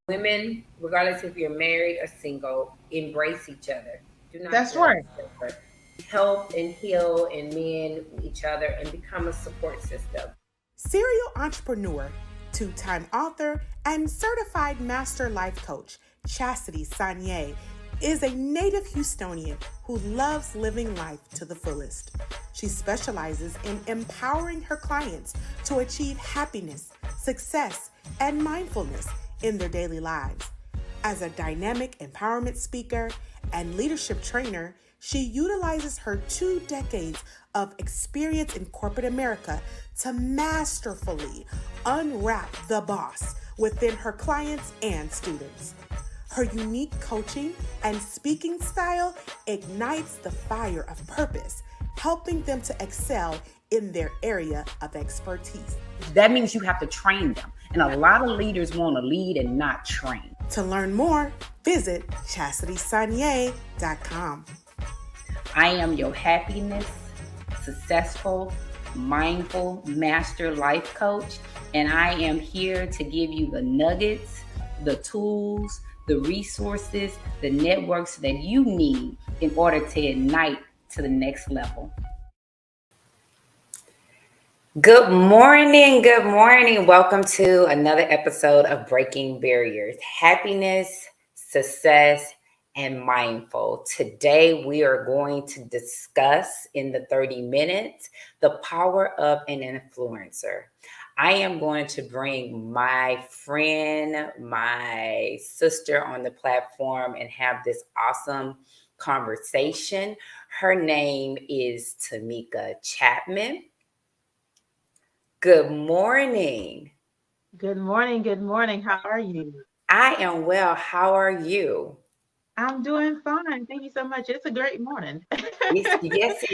Women, regardless if you're married or single, embrace each other. Do not That's judge right. each other. Help and heal and mend each other and become a support system. Serial entrepreneur, two-time author, and certified master life coach, Chastity Sanye is a native Houstonian who loves living life to the fullest. She specializes in empowering her clients to achieve happiness, success, and mindfulness in their daily lives. As a dynamic empowerment speaker and leadership trainer, she utilizes her 2 decades of experience in corporate America to masterfully unwrap the boss within her clients and students. Her unique coaching and speaking style ignites the fire of purpose, helping them to excel in their area of expertise. That means you have to train them. And a lot of leaders want to lead and not train. To learn more, visit ChastitySanye.com. I am your happiness, successful, mindful master life coach, and I am here to give you the nuggets, the tools, the resources, the networks that you need in order to ignite to the next level. Good morning. Good morning. Welcome to another episode of Breaking Barriers, Happiness, Success, and Mindful. Today, we are going to discuss in the 30 minutes the power of an influencer. I am going to bring my friend, my sister on the platform and have this awesome conversation. Her name is Tameka Chapman. Good morning. Good morning. Good morning. How are you? I am well. How are you? I'm doing fine. Thank you so much. It's a great morning. Yes, It's a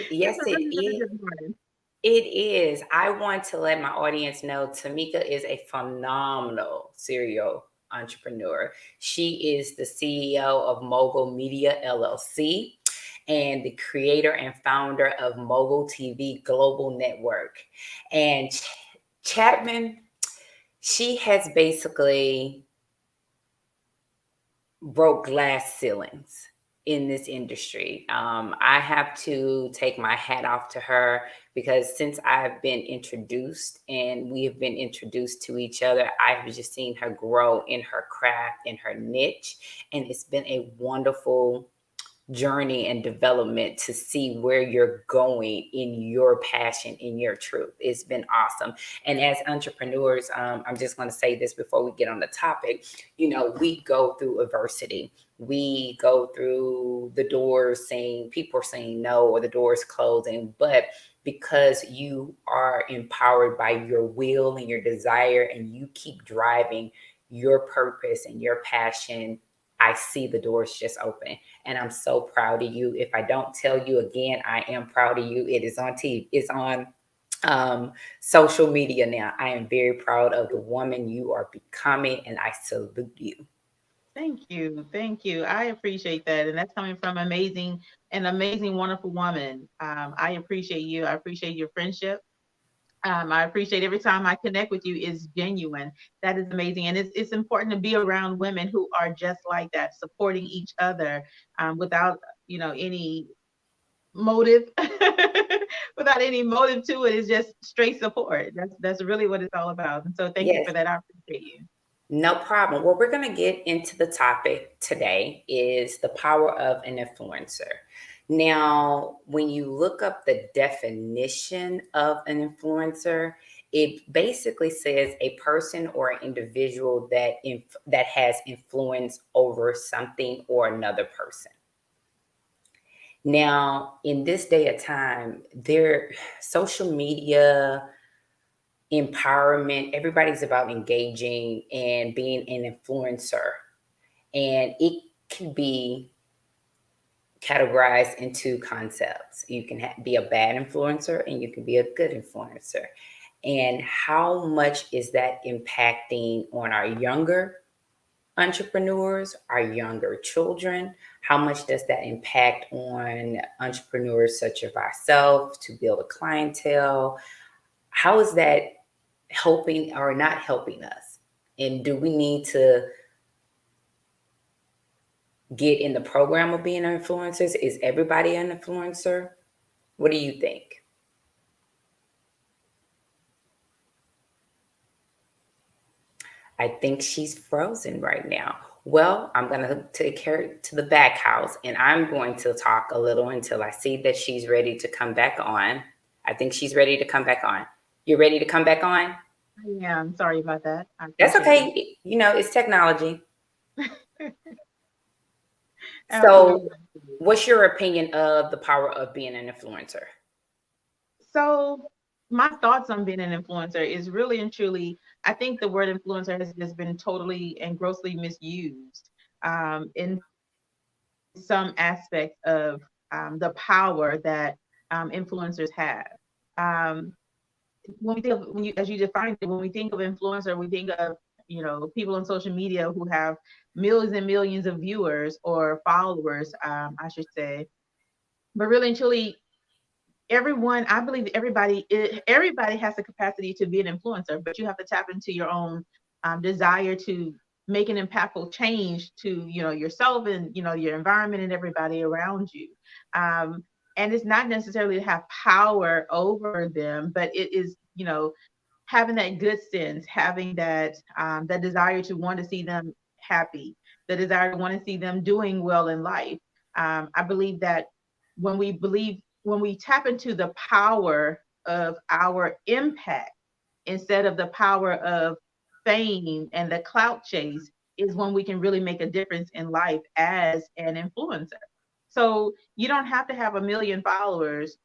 it really, really is. good morning. It is. I want to let my audience know Tameka is a phenomenal serial entrepreneur. She is the CEO of Mogul Media LLC and the creator and founder of Mogul TV Global Network. And Chapman, she has basically broke glass ceilings in this industry. I have to take my hat off to her because since I've been introduced and we have been introduced to each other, I've just seen her grow in her craft, in her niche. And it's been a wonderful journey and development to see where you're going in your passion, in your truth. It's been awesome. And as entrepreneurs, I'm just going to say this before we get on the topic. You know, we go through adversity. We go through the doors saying, people are saying no, or the doors closing, but because you are empowered by your will and your desire and you keep driving your purpose and your passion, I see the doors just open. And I'm so proud of you. If I don't tell you again, I am proud of you. It is on TV. It's on social media now. I am very proud of the woman you are becoming, and I salute you. Thank you. Thank you. I appreciate that. And that's coming from an amazing, wonderful woman. I appreciate you. I appreciate your friendship. I appreciate every time I connect with you is genuine. That is amazing. And it's important to be around women who are just like that, supporting each other without, any motive without any motive to it. Is just straight support. That's really what it's all about. And so thank you Yes. for that. I appreciate you. No problem. Well, we're going to get into the topic today is the power of an influencer. Now, when you look up the definition of an influencer, it basically says a person or an individual that has influence over something or another person. Now, in this day of time, social media, empowerment, everybody's about engaging and being an influencer And it can be categorized into concepts. You can be a bad influencer and you can be a good influencer. And how much is that impacting on our younger entrepreneurs, our younger children? How much does that impact on entrepreneurs such as ourselves to build a clientele? How is that helping or not helping us? And do we need to get in the program of being influencers? Is everybody an influencer? What do you think? I think she's frozen right now. Well, I'm going to take her to the back house and I'm going to talk a little until I see that she's ready to come back on. I think she's ready to come back on. You're ready to come back on? Yeah, I'm sorry about that. That's okay. You know, it's technology. So, Absolutely. what's your opinion of the power of being an influencer? So my thoughts on being an influencer is really and truly, I think the word influencer has just been totally and grossly misused in some aspect of the power that influencers have. Um, when we think of, as you defined it, when we think of influencer, we think of, people on social media who have millions and millions of viewers or followers, I should say. But really and truly, everyone, I believe everybody has the capacity to be an influencer, but you have to tap into your own desire to make an impactful change to yourself and your environment and everybody around you. um, and it's not necessarily to have power over them, but it is having that good sense, having that desire to want to see them happy, the desire to want to see them doing well in life. I believe that when we tap into the power of our impact instead of the power of fame and the clout chase, is when we can really make a difference in life as an influencer. So you don't have to have a million followers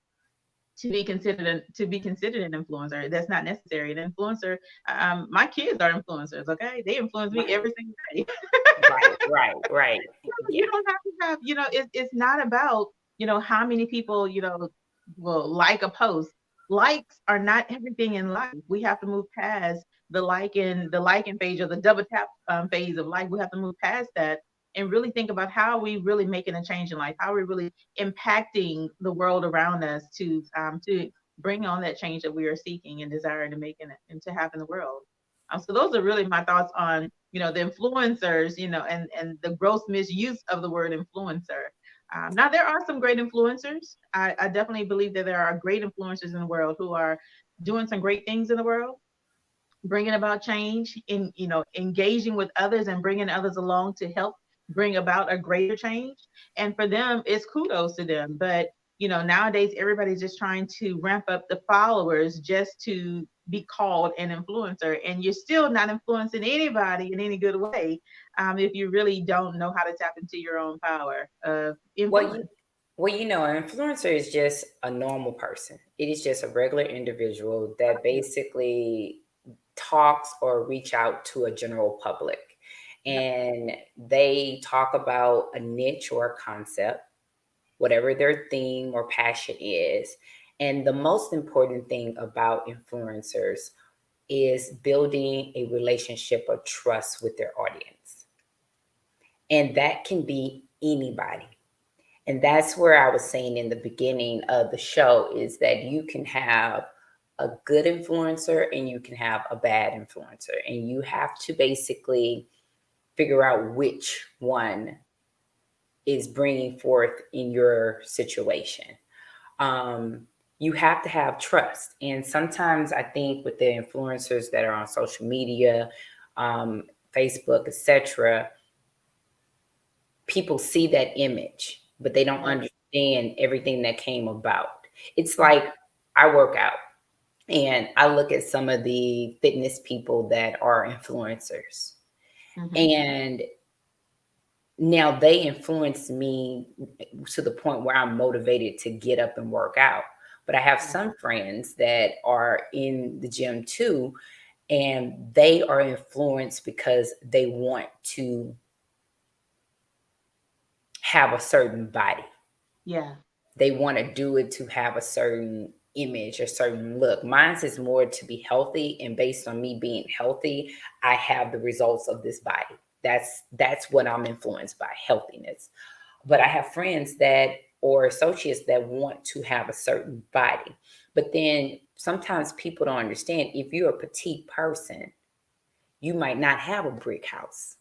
to be considered an influencer. That's not necessary. An influencer, my kids are influencers. Okay, they influence me Right, every single day. right. Yeah. You don't have to have, it's not about, how many people, will like a post. Likes are not everything in life. We have to move past the liking phase or the double tap phase of life. We have to move past that and really think about how we really making a change in life, how we really impacting the world around us to bring on that change that we are seeking and desiring to make and to have in the world. So those are really my thoughts on the influencers, and the gross misuse of the word influencer. Now there are some great influencers. I definitely believe that there are great influencers in the world who are doing some great things in the world, bringing about change, in engaging with others and bringing others along to help bring about a greater change. And for them, it's kudos to them. But nowadays everybody's just trying to ramp up the followers just to be called an influencer, and you're still not influencing anybody in any good way if you really don't know how to tap into your own power of Well, influence. an influencer is just a normal person. It is just a regular individual that basically talks or reach out to a general public. Yep. And they talk about a niche or a concept, whatever their theme or passion is. And the most important thing about influencers is building a relationship of trust with their audience. And that can be anybody. And that's where I was saying in the beginning of the show is that you can have a good influencer and you can have a bad influencer. And you have to basically figure out which one is bringing forth in your situation. You have to have trust. And sometimes I think with the influencers that are on social media, Facebook, etc., people see that image, but they don't Right. understand everything that came about. It's like I work out and I look at some of the fitness people that are influencers, Mm-hmm. and now they influence me to the point where I'm motivated to get up and work out. But I have some friends that are in the gym too, and they are influenced because they want to have a certain body. Yeah. They want to do it to have a certain image, a certain look. Mine is more to be healthy, and based on me being healthy, I have the results of this body. That's what I'm influenced by, healthiness. But I have friends that or associates that want to have a certain body. But then sometimes people don't understand, if you're a petite person, you might not have a brick house.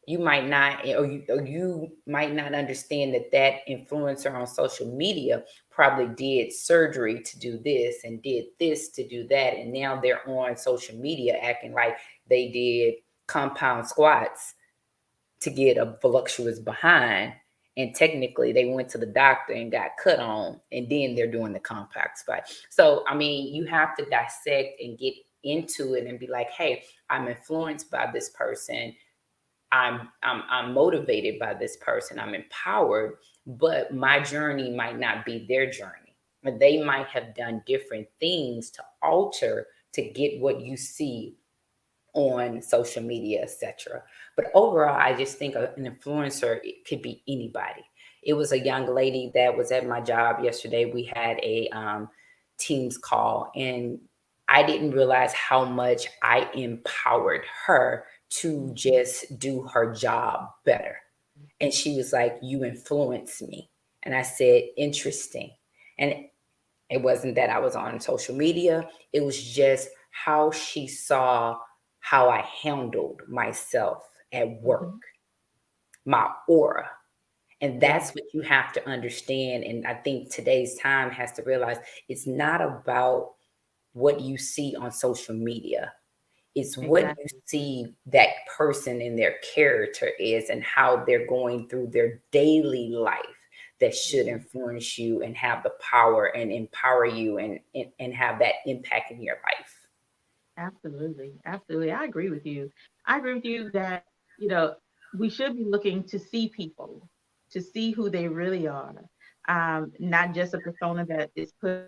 You might not, or you might not understand that that influencer on social media probably did surgery to do this and did this to do that, and now they're on social media acting like they did compound squats to get a voluptuous behind, and technically they went to the doctor and got cut on, and then they're doing the compact squat. So I mean, you have to dissect and get into it and be like, hey, I'm influenced by this person. I'm motivated by this person. I'm empowered, but my journey might not be their journey. They might have done different things to alter to get what you see on social media, etc. But overall, I just think an influencer, it could be anybody. It was a young lady that was at my job yesterday. We had a Teams call, and I didn't realize how much I empowered her to just do her job better. And she was like, "You influence me." And I said, "Interesting." And it wasn't that I was on social media, it was just how she saw how I handled myself at work, Mhm. my aura. And Yeah. that's what you have to understand. And I think today's time has to realize, it's not about what you see on social media, it's what you Exactly. see that person and their character is, and how they're going through their daily life, that should Yeah. influence you and have the power and empower you, and have that impact in your life. Absolutely. Absolutely. I agree with you. I agree with you that, you know, we should be looking to see people, to see who they really are, not just a persona that is put on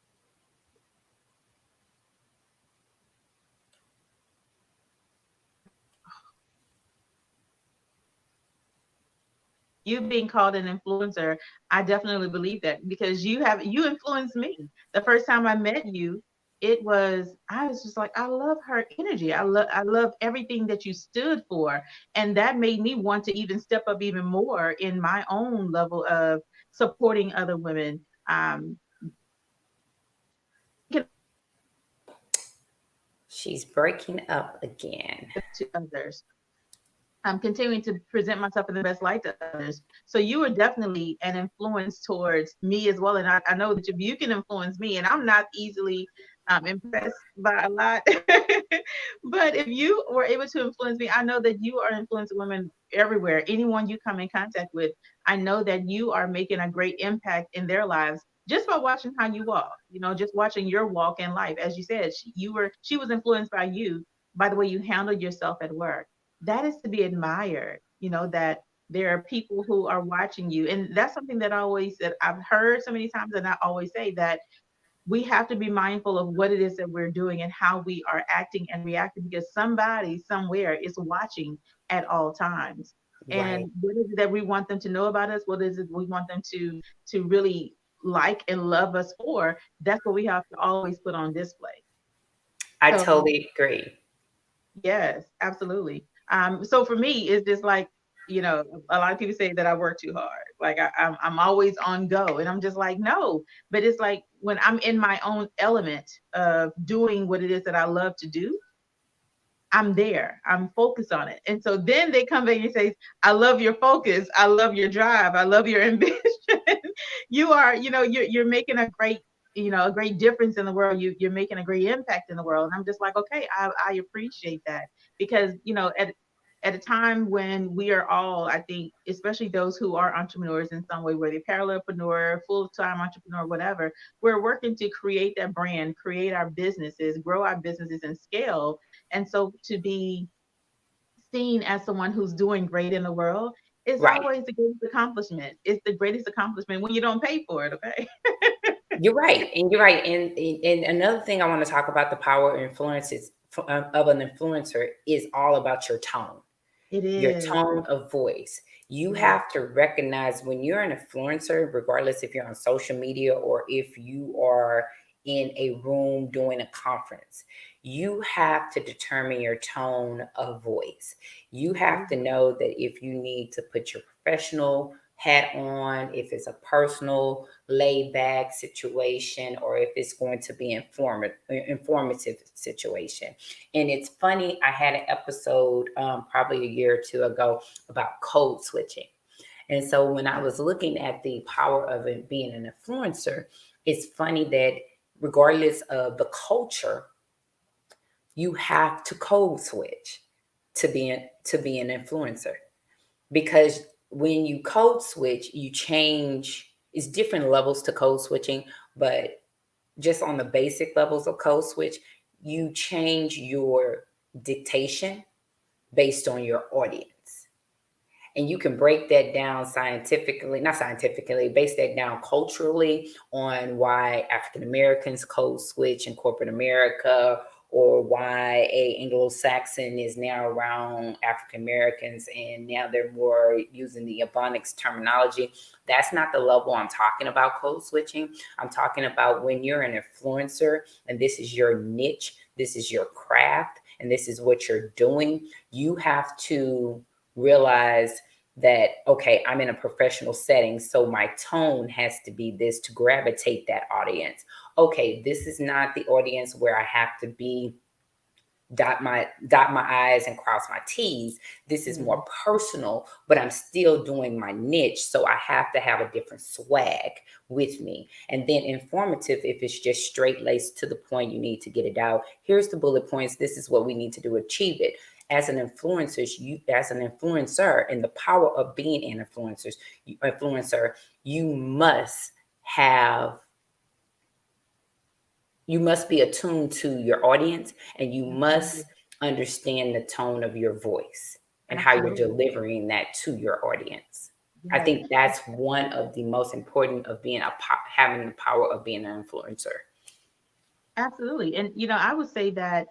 social media. You being called an influencer, I definitely believe that because you influenced me. The first time I met you, I was just like, I love her energy. I love everything that you stood for. And that made me want to even step up even more in my own level of supporting other women. Thinking She's breaking up again. to others. I'm continuing to present myself in the best light to others. So you are definitely an influence towards me as well. And I know that if you can influence me, and I'm not easily impressed by a lot, but if you were able to influence me, I know that you are influencing women everywhere. Anyone you come in contact with, I know that you are making a great impact in their lives just by watching how you walk. Just watching your walk in life. As you said, she was influenced by you by the way you handled yourself at work. That is to be admired, that there are people who are watching you. And that's something that I've heard so many times, and I always say that we have to be mindful of what it is that we're doing and how we are acting and reacting, because somebody somewhere is watching at all times. Right. And what is it that we want them to know about us? What is it we want them to really like and love us for? That's what we have to always put on display. I So totally agree. yes, absolutely. So for me, it's just like, a lot of people say that I work too hard. Like I'm always on go, and I'm just like, no. But it's like when I'm in my own element of doing what it is that I love to do, I'm there. I'm focused on it. And so then they come back and say, I love your focus. I love your drive. I love your ambition. You're making a great difference in the world. You're making a great impact in the world. And I'm just like, okay, I appreciate that because, at a time when we are all, I think, especially those who are entrepreneurs in some way, whether they're parallelpreneur, full-time entrepreneur, whatever, we're working to create that brand, create our businesses, grow our businesses and scale. And so to be seen as someone who's doing great in the world is Right. always the greatest accomplishment. It's the greatest accomplishment when you don't pay for it, okay? You're right. And you're right. And another thing I want to talk about, the power of influence is, of an influencer, is all about your tone. It Your is. tone of voice. You Yeah. have to recognize when you're an influencer, regardless if you're on social media or if you are in a room doing a conference, you have to determine your tone of voice. You have to Absolutely. know that if you need to put your professional hat on, if it's a personal, laid back situation, or if it's going to be informative situation. And it's funny, I had an episode probably a year or two ago about code switching. And so when I was looking at the power of it being an influencer, it's funny that regardless of the culture, you have to code switch to be an influencer, because when you code switch, you change. It's different levels to code switching, but just on the basic levels of code switch, you change your dictation based on your audience. And you can break that down scientifically, not scientifically, base that down culturally on why African Americans code switch in corporate America, or why a Anglo-Saxon is now around African Americans and now they're more using the Ebonics terminology. That's not the level I'm talking about code switching. I'm talking about when you're an influencer and this is your niche, this is your craft, and this is what you're doing. You have to realize that, okay, I'm in a professional setting, so my tone has to be this to gravitate that audience. Okay, this is not the audience where I have to be dot my I's and cross my T's. This is Yeah. more personal, but I'm still doing my niche. So I have to have a different swag with me. And then informative, if it's just straight laced to the point, you need to get it out. Here's the bullet points. This is what we need to do to achieve it. As an influencer, and the power of being an influencer, you must have you must be attuned to your audience, and you Absolutely. must understand the tone of your voice and how you're Absolutely. delivering that to your audience. I Yes. think that's one of the most important of having the power of being an influencer. Absolutely. And I would say that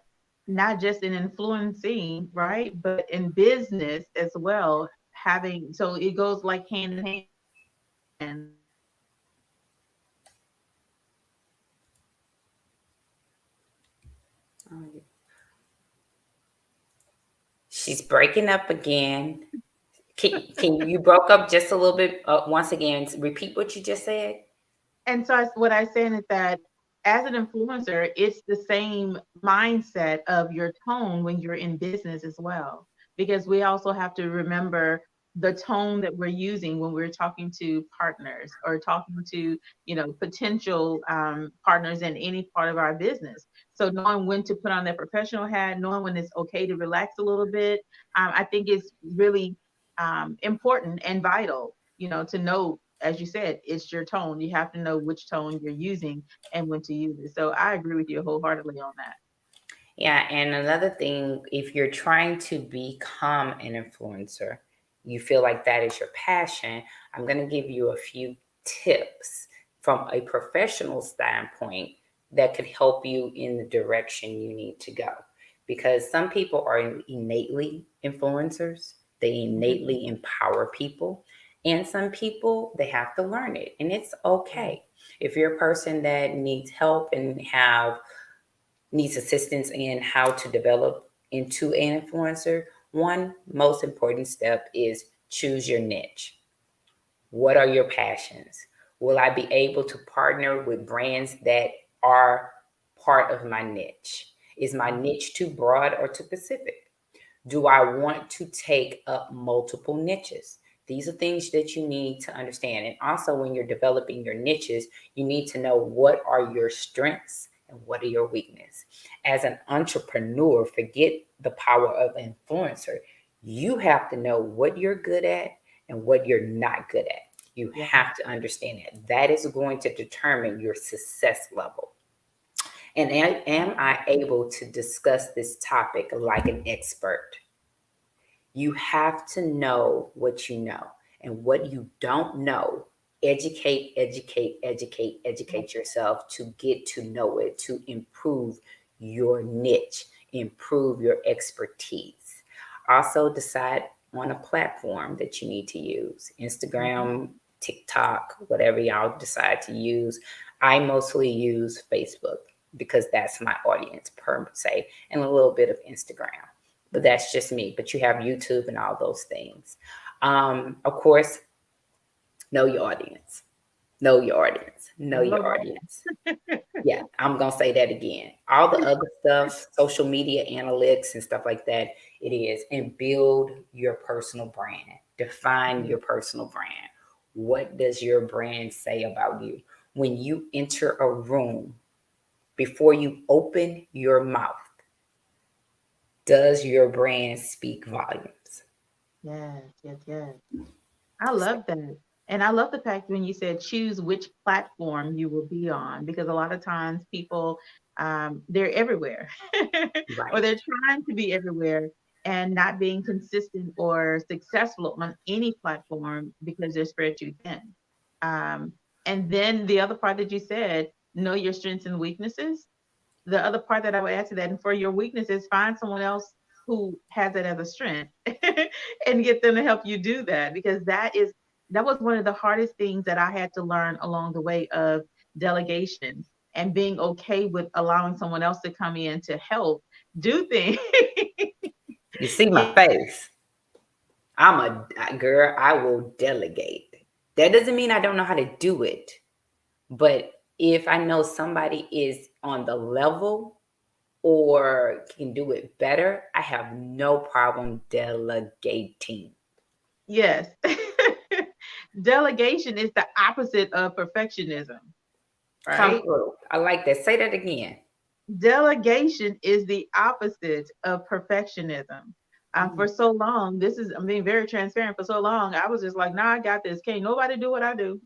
not just in influencing, right, but in business as well, having so it goes like hand in hand. She's breaking up again. Can you broke up just a little bit once again? Repeat what you just said. And so what I saying is that as an influencer, it's the same mindset of your tone when you're in business as well. Because we also have to remember the tone that we're using when we're talking to partners or talking to, potential partners in any part of our business. So knowing when to put on that professional hat, knowing when it's okay to relax a little bit, I think is really important and vital, to know, as you said, it's your tone. You have to know which tone you're using and when to use it. So I agree with you wholeheartedly on that. Yeah, and another thing, if you're trying to become an influencer, you feel like that is your passion, I'm going to give you a few tips from a professional standpoint that could help you in the direction you need to go. Because some people are innately influencers, they Mhm. innately empower people, and some people, they have to learn it, and it's Yeah. okay. If you're a person that needs help and needs assistance in how to develop into an influencer, one most important step is choose your niche. What are your passions? Will I be able to partner with brands that are part of my niche? Is my Mhm. niche too broad or too specific? Do I want to take up multiple niches? These are things that you need to understand. And also, when you're developing your niches, you need to know what are your strengths and what are your weaknesses. As an entrepreneur, forget the power of influencer. You have to know what you're good at and what you're not good at. You Yeah. have to understand that. That is going to determine your success level. And am I able to discuss this topic like an expert? You have to know what you know, and what you don't know. Educate yourself to get to know it, to improve your niche, improve your expertise. Also decide on a platform that you need to use. Mhm. Instagram, TikTok, whatever y'all decide to use. I mostly use Facebook because that's my audience per se, and a little bit of Instagram. But that's just me. But you have YouTube and all those things. Of course, know your audience. Know your audience. Know Love your all. audience. Yeah, I'm gonna say that again. All the other stuff, social media analytics and stuff like that, it is. And build your personal brand. Define Mhm. your personal brand. What does your brand say about you? When you enter a room, before you open your mouth, does your brand speak volumes? Yes, yes, yes. I love that. And I love the fact when you said choose which platform you will be on, because a lot of times people, they're everywhere or Right. they're trying to be everywhere and not being consistent or successful on any platform because they're spread too thin. Um, and then the other part that you said, know your strengths and weaknesses. The other part that I would add to that, and for your weaknesses, find someone else who has it as a strength and get them to help you do that, because that was one of the hardest things that I had to learn along the way of delegation and being okay with allowing someone else to come in to help do things. You see my Yeah. face. I'm a girl, I will delegate. That doesn't mean I don't know how to do it. But if I know somebody is on the level or can do it better, I have no problem delegating. Yes. Delegation is the opposite of perfectionism, Come right? through. I like that. Say that again. Delegation is the opposite of perfectionism. For Mm, so long, I'm being very transparent. For so long, I was just like, nah, I got this. Can't nobody do what I do.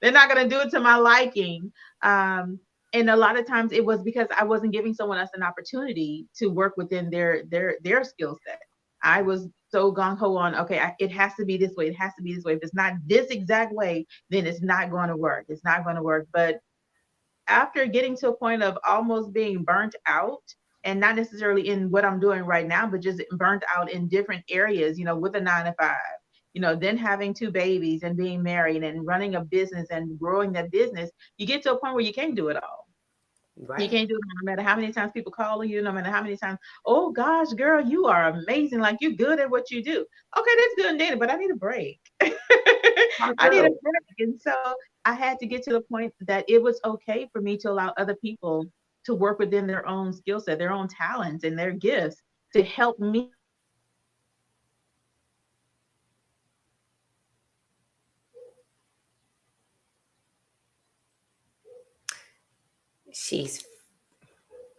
They're not going to do it to my liking. Um, and a lot of times it was because I wasn't giving someone else an opportunity to work within their skill set. I was so gung ho on, okay, it has to be this way. It has to be this way. If it's not this exact way, then it's not going to work. It's not going to work. But after getting to a point of almost being burnt out, and not necessarily in what I'm doing right now, but just burnt out in different areas, with a 9 to 5, then having two babies and being married and running a business and growing that business, you get to a point where you can't do it all. You right. can't do it no matter how many times people call you, no matter how many times, oh gosh, girl, you are amazing. Like you're good at what you do. Okay, that's good and data, but I need a break. Come I need a through. break. And so I had to get to the point that it was okay for me to allow other people to work within their own skill set, their own talents and their gifts to help me She's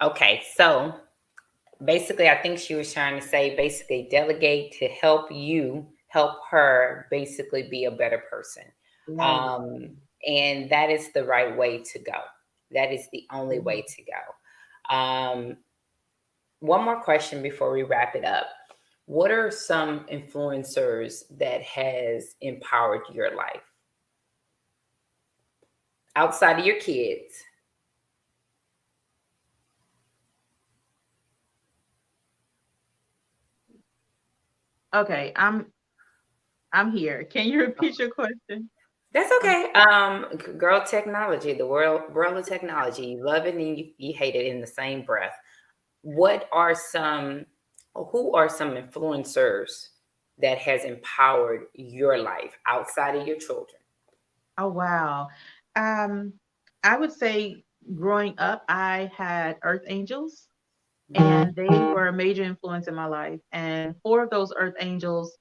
okay. So basically, I think she was trying to say basically delegate to help you help her basically be a better person. yes. Um, and that is the right way to go. That is the only way to go. One more question before we wrap it up. What are some influencers that has empowered your life outside of your kids? Okay, I'm here. Can you repeat your question? That's Um, okay. Girl, technology, the world of technology. You love it and you hate it in the same breath. What are some, who are some influencers that has empowered your life outside of your children? oh wow. Um, I would say growing up, I had Earth Angels, and they were a major influence in my life. And four of those Earth Angels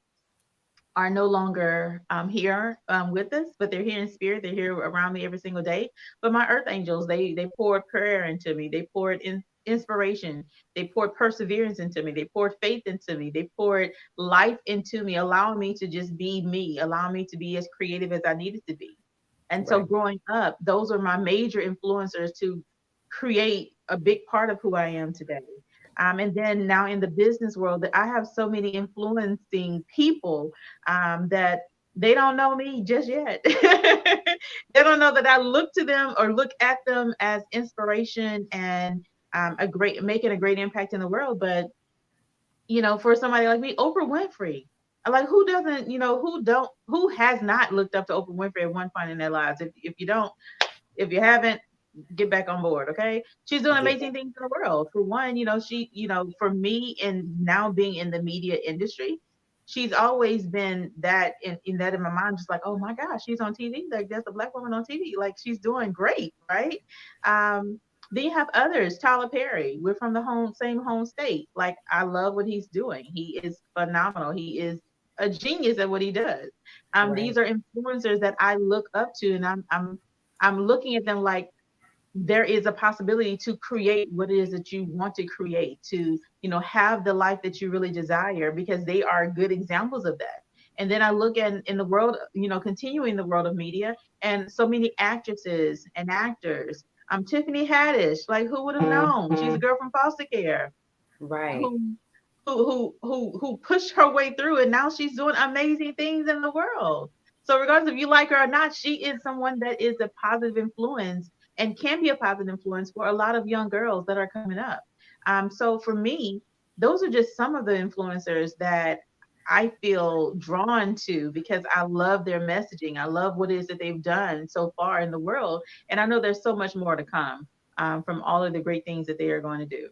are no longer here with us, but they're here in spirit. They're here around me every single day. But my Earth Angels, they poured prayer into me. They poured inspiration. They poured perseverance into me. They poured faith into me. They poured life into me, allowing me to just be me, allowing me to be as creative as I needed to be. And so Right. growing up, those are my major influencers to create a big part of who I am today. And then now in the business world, that I have so many influencing people that they don't know me just yet. They don't know that I look to them or look at them as inspiration and a great making a great impact in the world. But For somebody like me, Oprah Winfrey. Like, who doesn't, who has not looked up to Oprah Winfrey at one point in their lives? If you don't, if you haven't, get back on board, okay? She's doing Yeah. amazing things in the world. For one, for me, and now being in the media industry, she's always been that in that in my mind, just like, oh my gosh, she's on TV. Like, there's a black woman on TV. Like, she's doing great, right? Um, then you have others, Tyler Perry. We're from the same home state. Like, I love what he's doing. He is phenomenal. He is a genius at what he does. These Right. are influencers that I look up to, and I'm looking at them like there is a possibility to create what it is that you want to create, to have the life that you really desire, because they are good examples of that. And then I look at in the world, continuing the world of media, and so many actresses and actors. Tiffany Haddish, like, who would have known? She's a girl from foster care Right. who who pushed her way through, and now she's doing amazing things in the world. So regardless if you like her or not, she is someone that is a positive influence and can be a positive influence for a lot of young girls that are coming up. So for me, those are just some of the influencers that I feel drawn to, because I love their messaging. I love what it is that they've done so far in the world, and I know there's so much more to come, from all of the great things that they are going to do.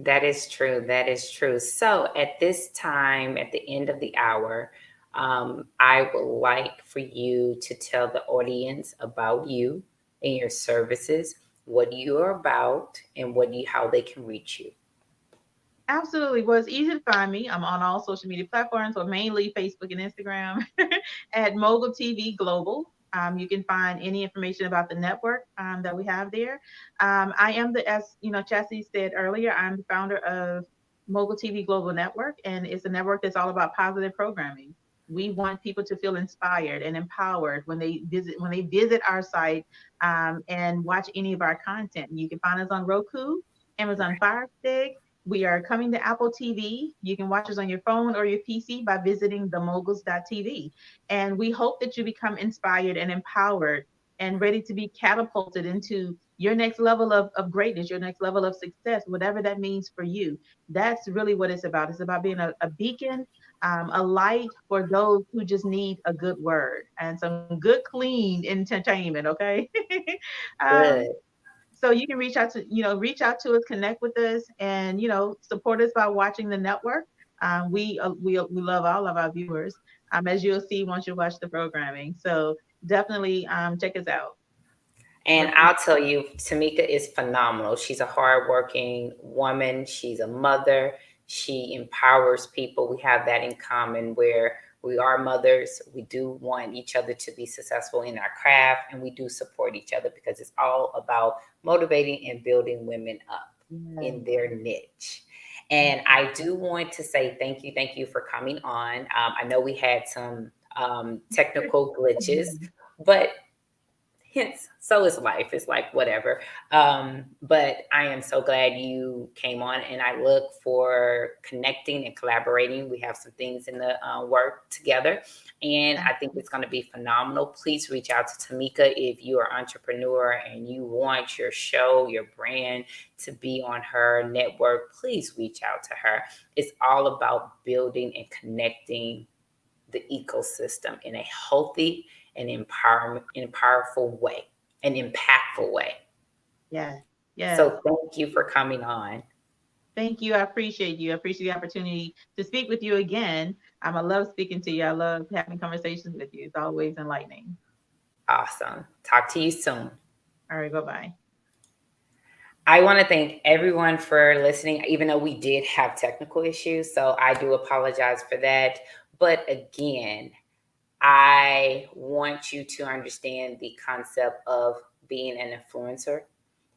That is true. That is true. So at this time, at the end of the hour, I would like for you to tell the audience about you and your services, what you are about, and how they can reach you. Absolutely. Well, it's easy to find me. I'm on all social media platforms, but mainly Facebook and Instagram at Mogul TV Global. You can find any information about the network, that we have there. I am as Chastity said earlier, I'm the founder of Mogul TV Global Network, and it's a network that's all about positive programming. We want people to feel inspired and empowered when they visit our site, and watch any of our content. You can find us on Roku, Amazon Fire Stick. We are coming to Apple TV. You can watch us on your phone or your PC by visiting themoguls.tv. And we hope that you become inspired and empowered and ready to be catapulted into your next level of greatness, your next level of success, whatever that means for you. That's really what it's about. It's about being a beacon, a light for those who just need a good word and some good, clean entertainment. Okay. um, Good. so you can reach out to us, connect with us, and support us by watching the network. We love all of our viewers, as you'll see once you watch the programming. So definitely, check us out. And We're I'll tell you, Tameka is phenomenal. She's a hardworking woman. She's a mother. She empowers people. We have that in common where we are mothers. We do want each other to be successful in our craft, and we do support each other because it's all about motivating and building women up yes, in their niche. And I do want to say thank you for coming on. I know we had some technical glitches, but hence so is life. It's like whatever. But I am so glad you came on, and I look for connecting and collaborating. We have some things in the work together, and I think it's going to be phenomenal. Please reach out to Tameka if you are an entrepreneur and you want your show, your brand to be on her network. Please reach out to her. It's all about building and connecting the ecosystem in a healthy and powerful way, an impactful way. yes, yes. So thank you for coming on. Thank you. I appreciate you. I appreciate the opportunity to speak with you again. I love speaking to you. I love having conversations with you. It's always enlightening. Awesome. Talk to you soon. All right. Bye bye. I want to thank everyone for listening, even though we did have technical issues. So I do apologize for that. But again, I want you to understand the concept of being an influencer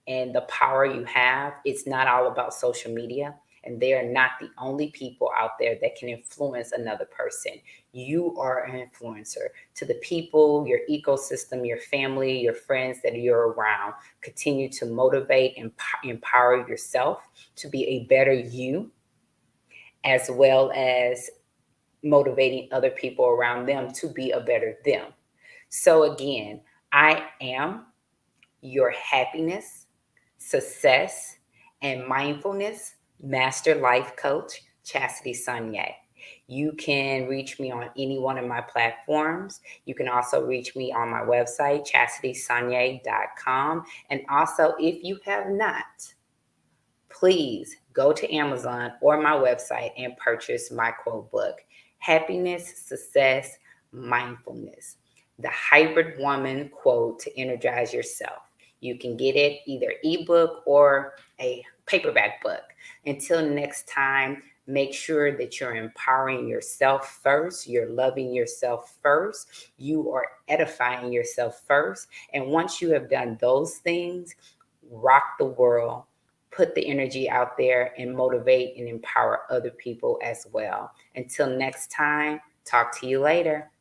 and the power you have. It's not all about social media, and they are not the only people out there that can influence another person. You are an influencer to the people, your ecosystem, your family, your friends that you're around. Continue to motivate and empower yourself to be a better you, as well as motivating other people around them to be a better them. So again, I am your happiness, success, and mindfulness master life coach, Chastity Sonye. You can reach me on any one of my platforms. You can also reach me on my website, chastitysonye.com. And also, if you have not, please go to Amazon or my website and purchase my quote book, Happiness, Success, Mindfulness, the Hybrid Woman Quote to Energize Yourself. You can get it either ebook or a paperback book. Until next time, make sure that you're empowering yourself first, you're loving yourself first, you are edifying yourself first. And once you have done those things, rock the world, put the energy out there, and motivate and empower other people as well. Until next time, talk to you later.